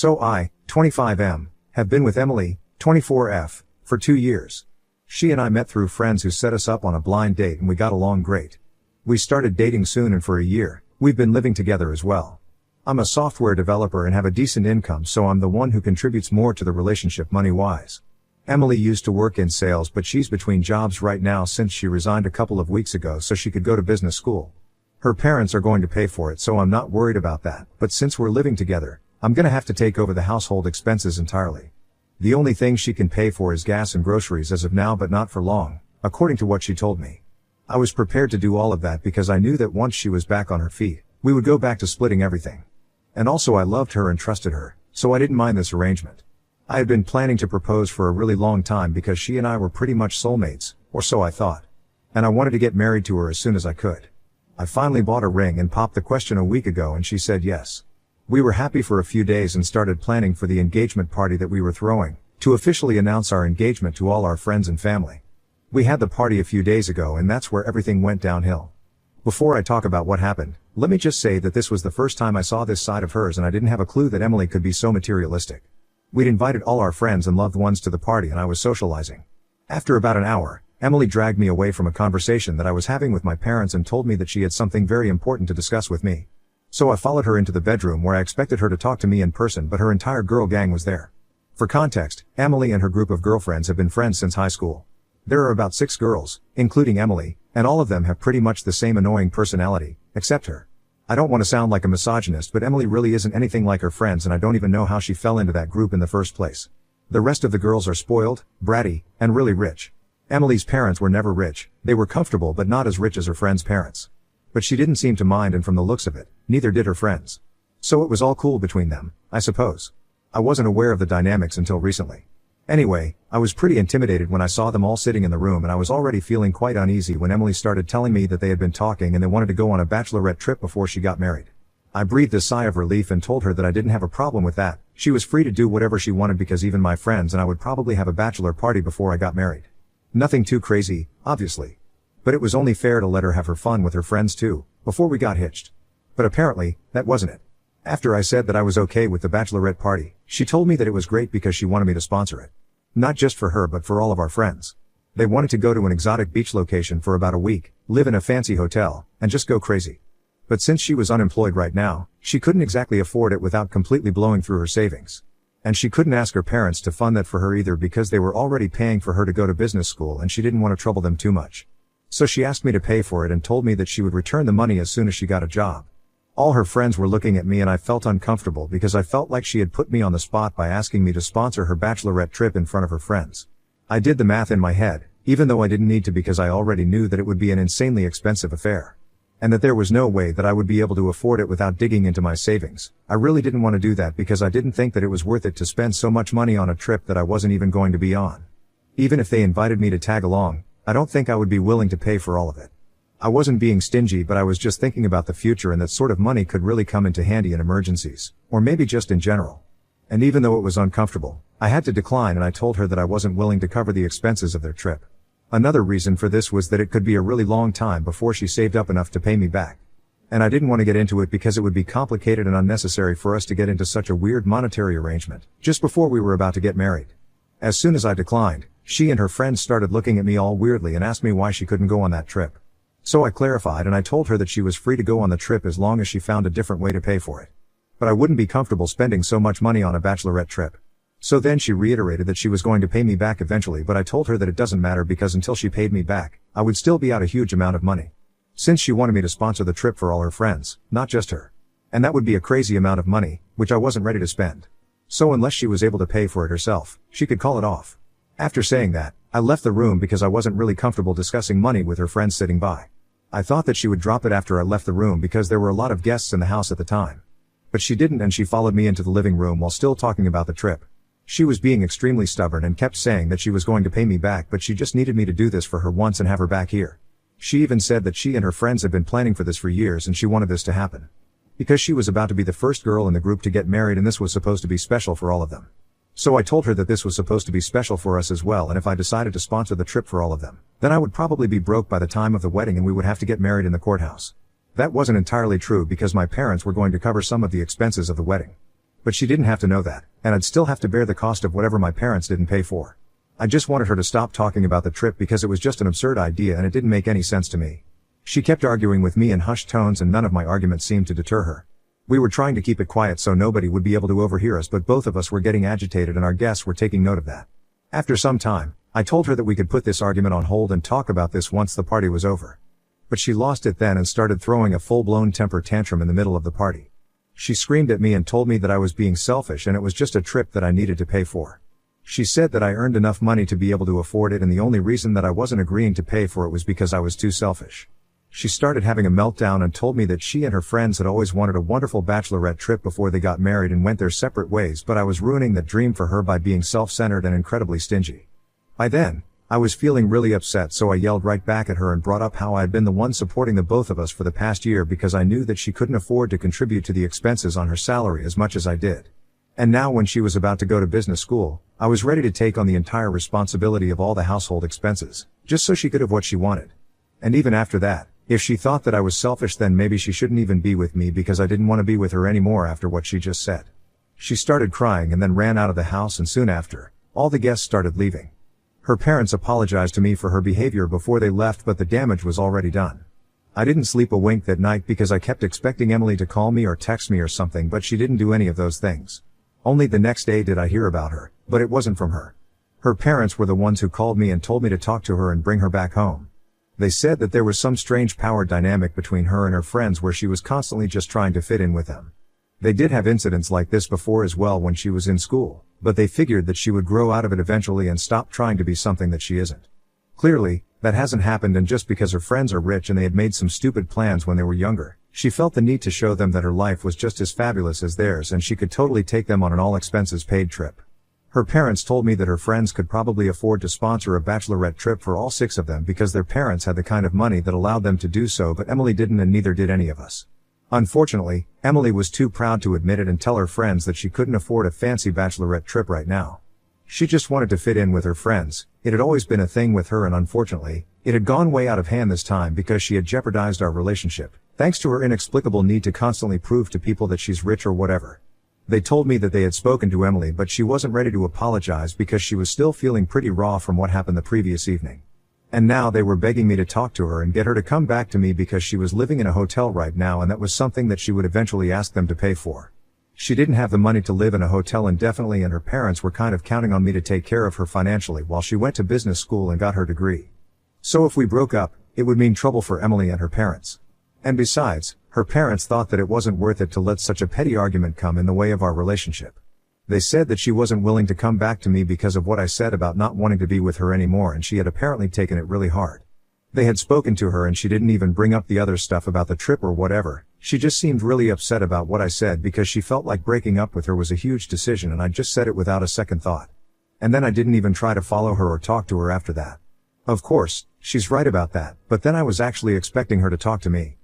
So I, 25M, have been with Emily, 24F, for 2 years. She and I met through friends who set us up on a blind date and we got along great. We started dating soon and for a year, we've been living together as well. I'm a software developer and have a decent income, so I'm the one who contributes more to the relationship money-wise. Emily used to work in sales, but she's between jobs right now since she resigned a couple of weeks ago so she could go to business school. Her parents are going to pay for it, so I'm not worried about that, but since we're living together, I'm gonna have to take over the household expenses entirely. The only thing she can pay for is gas and groceries as of now, but not for long, according to what she told me. I was prepared to do all of that because I knew that once she was back on her feet, we would go back to splitting everything. And also I loved her and trusted her, so I didn't mind this arrangement. I had been planning to propose for a really long time because she and I were pretty much soulmates, or so I thought. And I wanted to get married to her as soon as I could. I finally bought a ring and popped the question a week ago and she said yes. We were happy for a few days and started planning for the engagement party that we were throwing, to officially announce our engagement to all our friends and family. We had the party a few days ago and that's where everything went downhill. Before I talk about what happened, let me just say that this was the first time I saw this side of hers and I didn't have a clue that Emily could be so materialistic. We'd invited all our friends and loved ones to the party and I was socializing. After about an hour, Emily dragged me away from a conversation that I was having with my parents and told me that she had something very important to discuss with me. So I followed her into the bedroom where I expected her to talk to me in person, but her entire girl gang was there. For context, Emily and her group of girlfriends have been friends since high school. There are about 6 girls, including Emily, and all of them have pretty much the same annoying personality, except her. I don't want to sound like a misogynist, but Emily really isn't anything like her friends and I don't even know how she fell into that group in the first place. The rest of the girls are spoiled, bratty, and really rich. Emily's parents were never rich, they were comfortable but not as rich as her friends' parents. But she didn't seem to mind, and from the looks of it, neither did her friends. So it was all cool between them, I suppose. I wasn't aware of the dynamics until recently. Anyway, I was pretty intimidated when I saw them all sitting in the room and I was already feeling quite uneasy when Emily started telling me that they had been talking and they wanted to go on a bachelorette trip before she got married. I breathed a sigh of relief and told her that I didn't have a problem with that. She was free to do whatever she wanted because even my friends and I would probably have a bachelor party before I got married. Nothing too crazy, obviously. But it was only fair to let her have her fun with her friends too, before we got hitched. But apparently, that wasn't it. After I said that I was okay with the bachelorette party, she told me that it was great because she wanted me to sponsor it. Not just for her but for all of our friends. They wanted to go to an exotic beach location for about a week, live in a fancy hotel, and just go crazy. But since she was unemployed right now, she couldn't exactly afford it without completely blowing through her savings. And she couldn't ask her parents to fund that for her either because they were already paying for her to go to business school and she didn't want to trouble them too much. So she asked me to pay for it and told me that she would return the money as soon as she got a job. All her friends were looking at me and I felt uncomfortable because I felt like she had put me on the spot by asking me to sponsor her bachelorette trip in front of her friends. I did the math in my head, even though I didn't need to because I already knew that it would be an insanely expensive affair. And that there was no way that I would be able to afford it without digging into my savings. I really didn't want to do that because I didn't think that it was worth it to spend so much money on a trip that I wasn't even going to be on. Even if they invited me to tag along, I don't think I would be willing to pay for all of it. I wasn't being stingy, but I was just thinking about the future and that sort of money could really come into handy in emergencies, or maybe just in general. And even though it was uncomfortable, I had to decline and I told her that I wasn't willing to cover the expenses of their trip. Another reason for this was that it could be a really long time before she saved up enough to pay me back. And I didn't want to get into it because it would be complicated and unnecessary for us to get into such a weird monetary arrangement, just before we were about to get married. As soon as I declined, she and her friends started looking at me all weirdly and asked me why she couldn't go on that trip. So I clarified and I told her that she was free to go on the trip as long as she found a different way to pay for it. But I wouldn't be comfortable spending so much money on a bachelorette trip. So then she reiterated that she was going to pay me back eventually, but I told her that it doesn't matter because until she paid me back, I would still be out a huge amount of money. Since she wanted me to sponsor the trip for all her friends, not just her. And that would be a crazy amount of money, which I wasn't ready to spend. So unless she was able to pay for it herself, she could call it off. After saying that, I left the room because I wasn't really comfortable discussing money with her friends sitting by. I thought that she would drop it after I left the room because there were a lot of guests in the house at the time. But she didn't, and she followed me into the living room while still talking about the trip. She was being extremely stubborn and kept saying that she was going to pay me back, but she just needed me to do this for her once and have her back here. She even said that she and her friends had been planning for this for years and she wanted this to happen. Because she was about to be the first girl in the group to get married and this was supposed to be special for all of them. So I told her that this was supposed to be special for us as well, and if I decided to sponsor the trip for all of them, then I would probably be broke by the time of the wedding and we would have to get married in the courthouse. That wasn't entirely true because my parents were going to cover some of the expenses of the wedding. But she didn't have to know that, and I'd still have to bear the cost of whatever my parents didn't pay for. I just wanted her to stop talking about the trip because it was just an absurd idea and it didn't make any sense to me. She kept arguing with me in hushed tones and none of my arguments seemed to deter her. We were trying to keep it quiet so nobody would be able to overhear us, but both of us were getting agitated and our guests were taking note of that. After some time, I told her that we could put this argument on hold and talk about this once the party was over. But she lost it then and started throwing a full-blown temper tantrum in the middle of the party. She screamed at me and told me that I was being selfish and it was just a trip that I needed to pay for. She said that I earned enough money to be able to afford it and the only reason that I wasn't agreeing to pay for it was because I was too selfish. She started having a meltdown and told me that she and her friends had always wanted a wonderful bachelorette trip before they got married and went their separate ways, but I was ruining that dream for her by being self-centered and incredibly stingy. By then, I was feeling really upset, so I yelled right back at her and brought up how I had been the one supporting the both of us for the past year because I knew that she couldn't afford to contribute to the expenses on her salary as much as I did. And now when she was about to go to business school, I was ready to take on the entire responsibility of all the household expenses, just so she could have what she wanted. And even after that, if she thought that I was selfish, then maybe she shouldn't even be with me because I didn't want to be with her anymore after what she just said. She started crying and then ran out of the house, and soon after, all the guests started leaving. Her parents apologized to me for her behavior before they left, but the damage was already done. I didn't sleep a wink that night because I kept expecting Emily to call me or text me or something, but she didn't do any of those things. Only the next day did I hear about her, but it wasn't from her. Her parents were the ones who called me and told me to talk to her and bring her back home. They said that there was some strange power dynamic between her and her friends where she was constantly just trying to fit in with them. They did have incidents like this before as well when she was in school, but they figured that she would grow out of it eventually and stop trying to be something that she isn't. Clearly, that hasn't happened, and just because her friends are rich and they had made some stupid plans when they were younger, she felt the need to show them that her life was just as fabulous as theirs and she could totally take them on an all-expenses-paid trip. Her parents told me that her friends could probably afford to sponsor a bachelorette trip for all 6 of them because their parents had the kind of money that allowed them to do so, but Emily didn't, and neither did any of us. Unfortunately, Emily was too proud to admit it and tell her friends that she couldn't afford a fancy bachelorette trip right now. She just wanted to fit in with her friends. It had always been a thing with her, and unfortunately, it had gone way out of hand this time because she had jeopardized our relationship, thanks to her inexplicable need to constantly prove to people that she's rich or whatever. They told me that they had spoken to Emily, but she wasn't ready to apologize because she was still feeling pretty raw from what happened the previous evening. And now they were begging me to talk to her and get her to come back to me because she was living in a hotel right now, and that was something that she would eventually ask them to pay for. She didn't have the money to live in a hotel indefinitely, and her parents were kind of counting on me to take care of her financially while she went to business school and got her degree. So if we broke up, it would mean trouble for Emily and her parents. And besides, her parents thought that it wasn't worth it to let such a petty argument come in the way of our relationship. They said that she wasn't willing to come back to me because of what I said about not wanting to be with her anymore, and she had apparently taken it really hard. They had spoken to her and she didn't even bring up the other stuff about the trip or whatever. She just seemed really upset about what I said because she felt like breaking up with her was a huge decision, and I just said it without a second thought. And then I didn't even try to follow her or talk to her after that. Of course, she's right about that, but then I was actually expecting her to talk to me.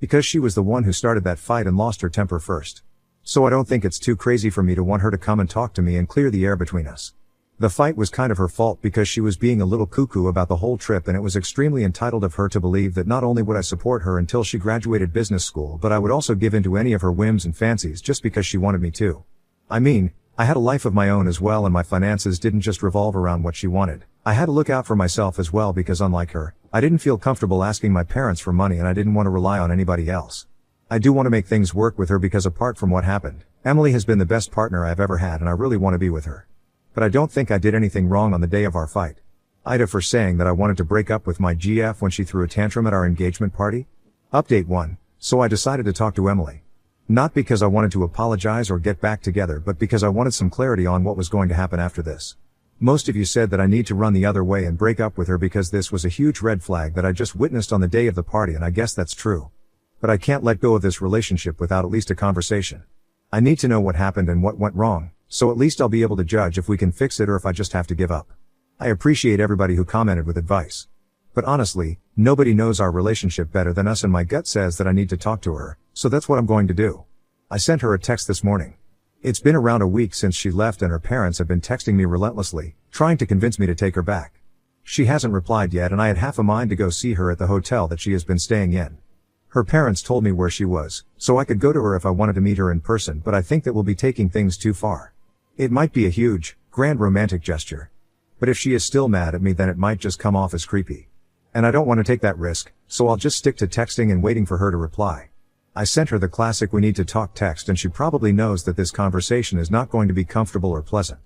Because she was the one who started that fight and lost her temper first. So I don't think it's too crazy for me to want her to come and talk to me and clear the air between us. The fight was kind of her fault because she was being a little cuckoo about the whole trip, and it was extremely entitled of her to believe that not only would I support her until she graduated business school, but I would also give in to any of her whims and fancies just because she wanted me to. I mean, I had a life of my own as well, and my finances didn't just revolve around what she wanted. I had to look out for myself as well because unlike her, I didn't feel comfortable asking my parents for money, and I didn't want to rely on anybody else. I do want to make things work with her because apart from what happened, Emily has been the best partner I've ever had, and I really want to be with her. But I don't think I did anything wrong on the day of our fight. Ida for saying that I wanted to break up with my GF when she threw a tantrum at our engagement party. Update 1. So I decided to talk to Emily. Not because I wanted to apologize or get back together, but because I wanted some clarity on what was going to happen after this. Most of you said that I need to run the other way and break up with her because this was a huge red flag that I just witnessed on the day of the party, and I guess that's true. But I can't let go of this relationship without at least a conversation. I need to know what happened and what went wrong, so at least I'll be able to judge if we can fix it or if I just have to give up. I appreciate everybody who commented with advice. But honestly, nobody knows our relationship better than us, and my gut says that I need to talk to her, so that's what I'm going to do. I sent her a text this morning. It's been around a week since she left, and her parents have been texting me relentlessly, trying to convince me to take her back. She hasn't replied yet, and I had half a mind to go see her at the hotel that she has been staying in. Her parents told me where she was, so I could go to her if I wanted to meet her in person, but I think that we'll be taking things too far. It might be a huge, grand romantic gesture. But if she is still mad at me, then it might just come off as creepy. And I don't want to take that risk, so I'll just stick to texting and waiting for her to reply. I sent her the classic "we need to talk" text, and she probably knows that this conversation is not going to be comfortable or pleasant.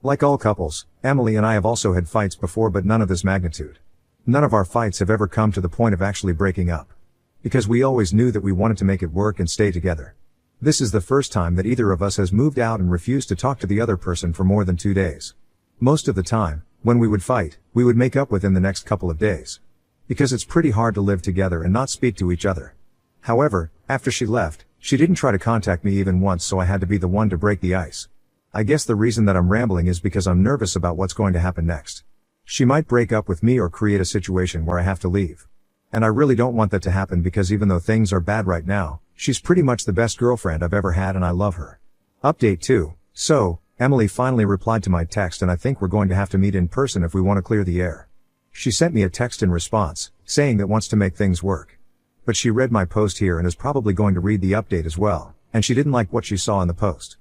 Like all couples, Emily and I have also had fights before, but none of this magnitude. None of our fights have ever come to the point of actually breaking up. Because we always knew that we wanted to make it work and stay together. This is the first time that either of us has moved out and refused to talk to the other person for more than 2 days. Most of the time, when we would fight, we would make up within the next couple of days. Because it's pretty hard to live together and not speak to each other. However, after she left, she didn't try to contact me even once, so I had to be the one to break the ice. I guess the reason that I'm rambling is because I'm nervous about what's going to happen next. She might break up with me or create a situation where I have to leave. And I really don't want that to happen, because even though things are bad right now, she's pretty much the best girlfriend I've ever had and I love her. Update 2. So, Emily finally replied to my text, and I think we're going to have to meet in person if we want to clear the air. She sent me a text in response, saying that wants to make things work. But she read my post here and is probably going to read the update as well, and she didn't like what she saw in the post.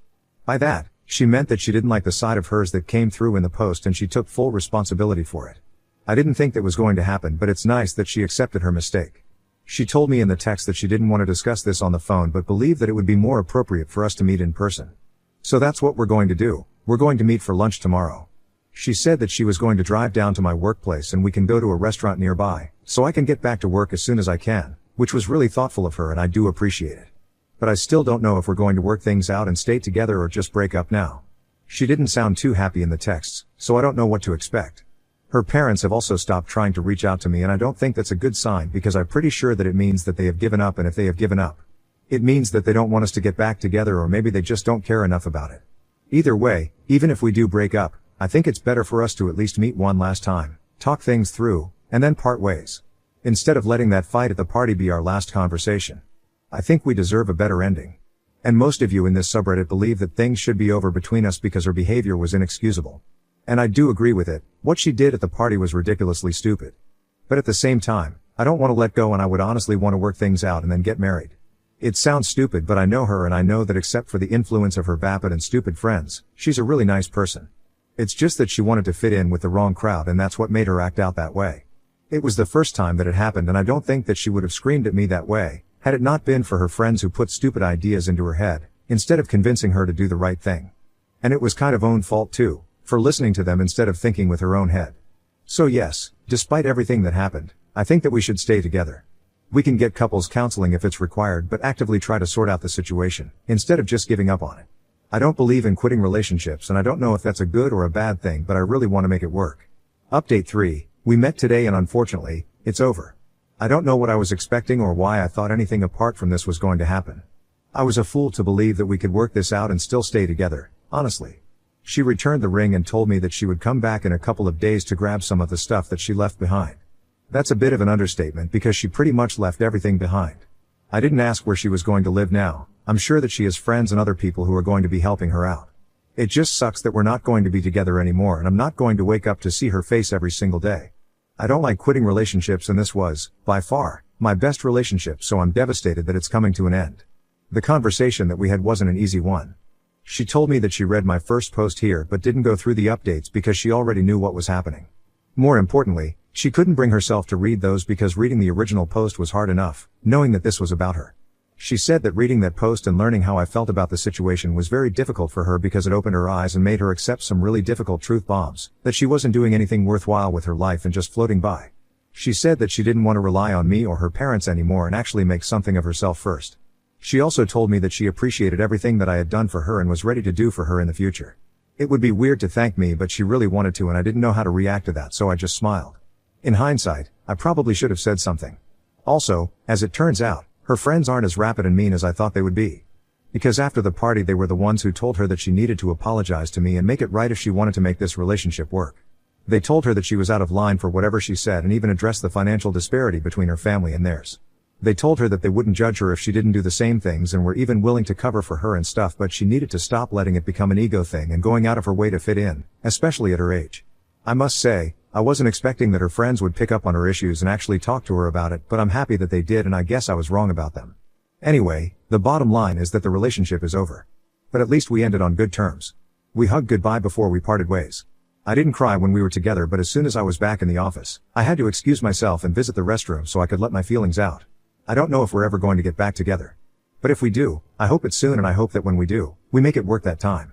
By that, she meant that she didn't like the side of hers that came through in the post, and she took full responsibility for it. I didn't think that was going to happen, but it's nice that she accepted her mistake. She told me in the text that she didn't want to discuss this on the phone, but believed that it would be more appropriate for us to meet in person. So that's what we're going to do. We're going to meet for lunch tomorrow. She said that she was going to drive down to my workplace and we can go to a restaurant nearby, so I can get back to work as soon as I can, which was really thoughtful of her and I do appreciate it. But I still don't know if we're going to work things out and stay together or just break up now. She didn't sound too happy in the texts, so I don't know what to expect. Her parents have also stopped trying to reach out to me, and I don't think that's a good sign, because I'm pretty sure that it means that they have given up, and if they have given up, it means that they don't want us to get back together, or maybe they just don't care enough about it. Either way, even if we do break up, I think it's better for us to at least meet one last time, talk things through, and then part ways. Instead of letting that fight at the party be our last conversation. I think we deserve a better ending. And most of you in this subreddit believe that things should be over between us because her behavior was inexcusable. And I do agree with it. What she did at the party was ridiculously stupid. But at the same time, I don't want to let go, and I would honestly want to work things out and then get married. It sounds stupid, but I know her and I know that except for the influence of her vapid and stupid friends, she's a really nice person. It's just that she wanted to fit in with the wrong crowd, and that's what made her act out that way. It was the first time that it happened, and I don't think that she would have screamed at me that way, had it not been for her friends who put stupid ideas into her head, instead of convincing her to do the right thing. And it was kind of own fault too, for listening to them instead of thinking with her own head. So yes, despite everything that happened, I think that we should stay together. We can get couples counseling if it's required, but actively try to sort out the situation, instead of just giving up on it. I don't believe in quitting relationships, and I don't know if that's a good or a bad thing, but I really want to make it work. Update 3. We met today and unfortunately, it's over. I don't know what I was expecting or why I thought anything apart from this was going to happen. I was a fool to believe that we could work this out and still stay together, honestly. She returned the ring and told me that she would come back in a couple of days to grab some of the stuff that she left behind. That's a bit of an understatement, because she pretty much left everything behind. I didn't ask where she was going to live now. I'm sure that she has friends and other people who are going to be helping her out. It just sucks that we're not going to be together anymore, and I'm not going to wake up to see her face every single day. I don't like quitting relationships, and this was, by far, my best relationship, so I'm devastated that it's coming to an end. The conversation that we had wasn't an easy one. She told me that she read my first post here but didn't go through the updates because she already knew what was happening. More importantly, she couldn't bring herself to read those because reading the original post was hard enough, knowing that this was about her. She said that reading that post and learning how I felt about the situation was very difficult for her because it opened her eyes and made her accept some really difficult truth bombs, that she wasn't doing anything worthwhile with her life and just floating by. She said that she didn't want to rely on me or her parents anymore and actually make something of herself first. She also told me that she appreciated everything that I had done for her and was ready to do for her in the future. It would be weird to thank me, but she really wanted to, and I didn't know how to react to that, so I just smiled. In hindsight, I probably should have said something. Also, as it turns out, her friends aren't as rapid and mean as I thought they would be. Because after the party they were the ones who told her that she needed to apologize to me and make it right if she wanted to make this relationship work. They told her that she was out of line for whatever she said and even addressed the financial disparity between her family and theirs. They told her that they wouldn't judge her if she didn't do the same things and were even willing to cover for her and stuff, but she needed to stop letting it become an ego thing and going out of her way to fit in, especially at her age. I must say, I wasn't expecting that her friends would pick up on her issues and actually talk to her about it, but I'm happy that they did, and I guess I was wrong about them. Anyway, the bottom line is that the relationship is over. But at least we ended on good terms. We hugged goodbye before we parted ways. I didn't cry when we were together, but as soon as I was back in the office, I had to excuse myself and visit the restroom so I could let my feelings out. I don't know if we're ever going to get back together. But if we do, I hope it's soon, and I hope that when we do, we make it worth that time.